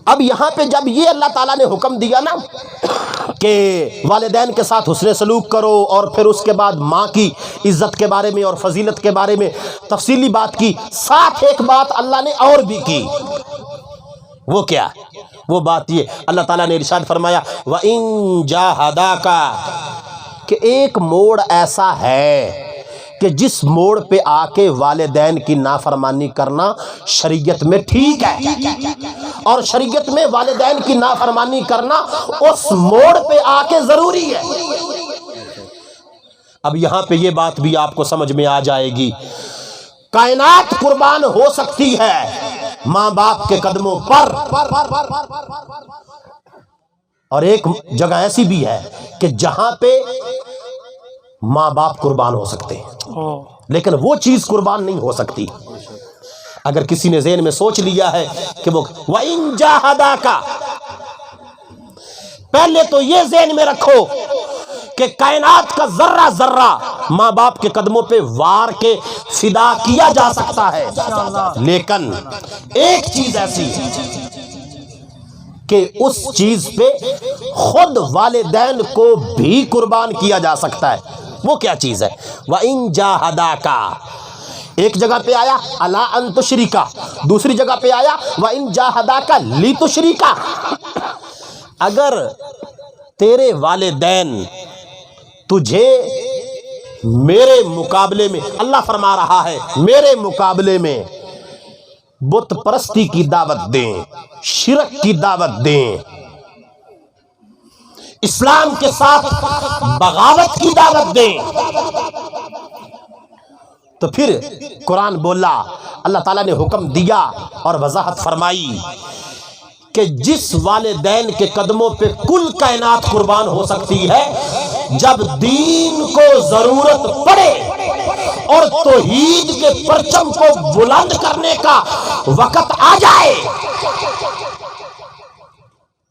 اب یہاں پہ جب یہ اللہ تعالیٰ نے حکم دیا نا کہ والدین کے ساتھ حسن سلوک کرو، اور پھر اس کے بعد ماں کی عزت کے بارے میں اور فضیلت کے بارے میں تفصیلی بات کی، ساتھ ایک بات اللہ نے اور بھی کی، وہ کیا؟ وہ بات یہ اللہ تعالیٰ نے ارشاد فرمایا وَإِن جَاهَدَاكَ، کہ ایک موڑ ایسا ہے کہ جس موڑ پہ آ کے والدین کی نافرمانی کرنا شریعت میں ٹھیک ہے، اور شریعت میں والدین کی نافرمانی کرنا اس موڑ پہ آ کے ضروری ہے۔ اب یہاں پہ یہ بات بھی آپ کو سمجھ میں آ جائے گی، کائنات قربان ہو سکتی ہے ماں باپ کے قدموں پر، اور ایک جگہ ایسی بھی ہے کہ جہاں پہ ماں باپ قربان ہو سکتے ہیں لیکن وہ چیز قربان نہیں ہو سکتی۔ اگر کسی نے ذہن میں سوچ لیا ہے کہ وہ وَإِن جَاهَدَاكَ، پہلے تو یہ ذہن میں رکھو کہ کائنات کا ذرہ ذرہ ماں باپ کے قدموں پہ وار کے فدا کیا جا سکتا ہے، لیکن ایک چیز ایسی کہ اس چیز پہ خود والدین کو بھی قربان کیا جا سکتا ہے۔ وہ کیا چیز ہے؟ وَإِن جَاهَدَاكَ، ایک جگہ پہ آیا اَلَا أَن تُشْرِكَ، دوسری جگہ پہ آیا وَإِن جَاهَدَاكَ لِتُشْرِكَ۔ اگر تیرے والدین تجھے میرے مقابلے میں، اللہ فرما رہا ہے میرے مقابلے میں بت پرستی کی دعوت دیں، شرک کی دعوت دیں، اسلام کے ساتھ بغاوت کی دعوت دیں، تو پھر قرآن بولا، اللہ تعالیٰ نے حکم دیا اور وضاحت فرمائی کہ جس والدین کے قدموں پہ کل کائنات قربان ہو سکتی ہے، جب دین کو ضرورت پڑے اور توحید کے پرچم کو بلند کرنے کا وقت آ جائے،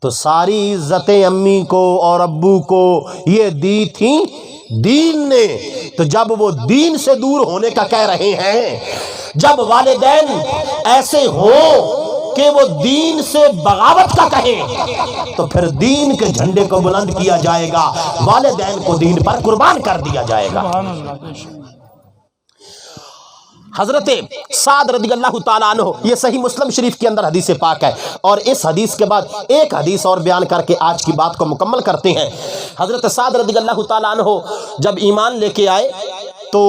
تو ساری عزتیں امی کو اور ابو کو یہ دی تھیں دین نے، تو جب وہ دین سے دور ہونے کا کہہ رہے ہیں، جب والدین ایسے ہوں کہ وہ دین سے بغاوت کا کہیں، تو پھر دین کے جھنڈے کو بلند کیا جائے گا، والدین کو دین پر قربان کر دیا جائے گا۔ حضرت سعد رضی اللہ تعالیٰ عنہ، یہ صحیح مسلم شریف کے اندر حدیث پاک ہے، اور اس حدیث کے بعد ایک حدیث اور بیان کر کے آج کی بات کو مکمل کرتے ہیں۔ حضرت سعد رضی اللہ تعالیٰ عنہ جب ایمان لے کے آئے تو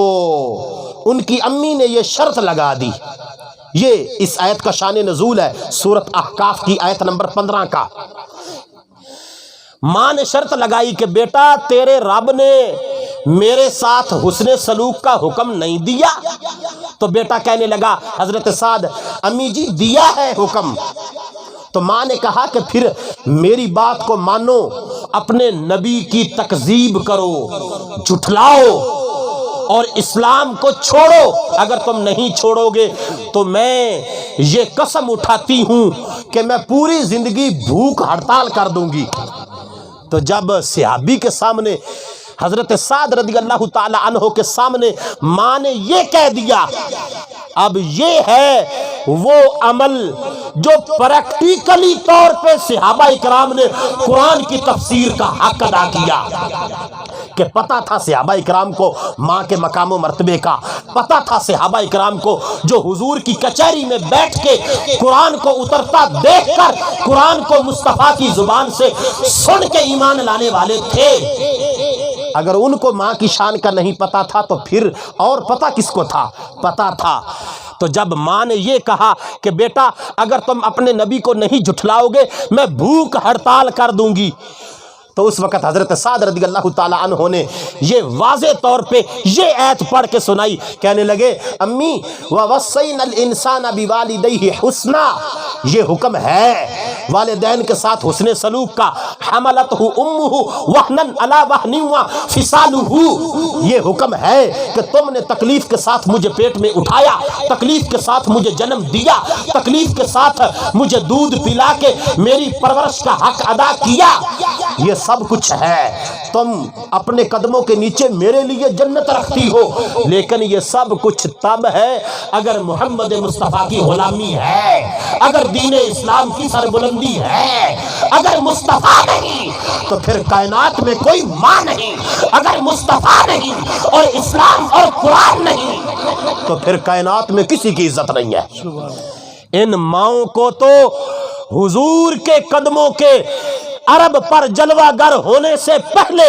ان کی امی نے یہ شرط لگا دی، یہ اس آیت کا شان نزول ہے، سورۃ احقاف کی آیت نمبر 15 کا۔ ماں نے شرط لگائی کہ بیٹا تیرے رب نے میرے ساتھ حسن سلوک کا حکم نہیں دیا؟ تو بیٹا کہنے لگا حضرت سعد امی جی دیا ہے حکم۔ تو ماں نے کہا کہ پھر میری بات کو مانو، اپنے نبی کی تکذیب کرو، جھٹلاؤ اور اسلام کو چھوڑو، اگر تم نہیں چھوڑو گے تو میں یہ قسم اٹھاتی ہوں کہ میں پوری زندگی بھوک ہڑتال کر دوں گی۔ تو جب صحابی کے سامنے، حضرت سعد رضی اللہ تعالی عنہ کے سامنے ماں نے یہ کہہ دیا، اب یہ ہے وہ عمل جو پریکٹیکلی طور پہ صحابہ اکرام نے قرآن کی تفسیر کا حق ادا کیا، کہ پتہ تھا صحابہ اکرام کو ماں کے مقام و مرتبے کا، پتہ تھا صحابہ اکرام کو جو حضور کی کچہری میں بیٹھ کے قرآن کو اترتا دیکھ کر قرآن کو مصطفیٰ کی زبان سے سن کے ایمان لانے والے تھے۔ اگر ان کو ماں کی شان کا نہیں پتا تھا تو پھر اور پتہ کس کو تھا؟ پتہ تھا۔ تو جب ماں نے یہ کہا کہ بیٹا اگر تم اپنے نبی کو نہیں جھٹلاؤ گے میں بھوک ہڑتال کر دوں گی، تو اس وقت حضرت سعد رضی اللہ تعالی عنہ نے یہ واضح طور پہ یہ آیت پڑھ کے سنائی، کہنے لگے امی وَوَصَّيْنَا الْإِنسَانَ بِوَالِدَيْهِ حُسْنًا، یہ حکم ہے والدین کے ساتھ حسن سلوک کا، حملتہ امہ وہنًا علی وہن وفصالہ، یہ حکم ہے کہ تم نے تکلیف کے ساتھ مجھے پیٹ میں اٹھایا، تکلیف کے ساتھ مجھے جنم دیا، تکلیف کے ساتھ مجھے دودھ پلا کے میری پرورش کا حق ادا کیا، یہ سب کچھ ہے، تم اپنے قدموں کے نیچے میرے لیے جنت رکھتی ہو، لیکن یہ سب کچھ تب ہے اگر محمد مصطفیٰ کی غلامی ہے، اگر دین اسلام کی سربلندی ہے۔ اگر مصطفیٰ نہیں تو پھر کائنات میں کوئی ماں نہیں، اگر مصطفیٰ نہیں اور اسلام اور قرآن نہیں تو پھر کائنات میں کسی کی عزت نہیں ہے۔ ان ماؤں کو تو حضور کے قدموں کے عرب پر جلوہ گر ہونے سے پہلے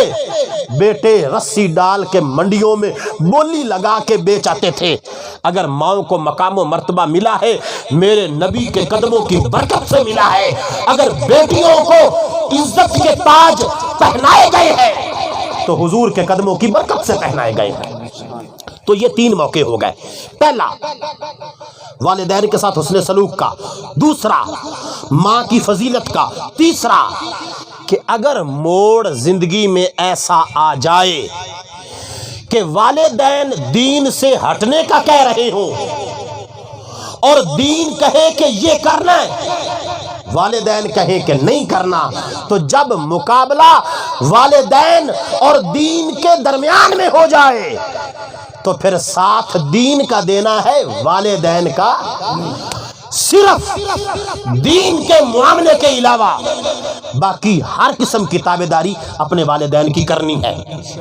بیٹے رسی ڈال کے منڈیوں میں بولی لگا کے بیچ آتے تھے۔ اگر ماؤں کو مقام و مرتبہ ملا ہے میرے نبی کے قدموں کی برکت سے ملا ہے، اگر بیٹیوں کو عزت کے تاج پہنائے گئے ہیں تو حضور کے قدموں کی برکت سے پہنائے گئے ہیں۔ تو یہ تین موقع ہو گئے، پہلا والدین کے ساتھ حسن سلوک کا، دوسرا ماں کی فضیلت کا، تیسرا کہ اگر موڑ زندگی میں ایسا آ جائے کہ والدین دین سے ہٹنے کا کہہ رہے ہوں اور دین کہے کہ یہ کرنا ہے، والدین کہے کہ نہیں کرنا، تو جب مقابلہ والدین اور دین کے درمیان میں ہو جائے تو پھر ساتھ دین کا دینا ہے، والدین کا صرف دین کے معاملے کے علاوہ باقی ہر قسم کی تابعداری اپنے والدین کی کرنی ہے۔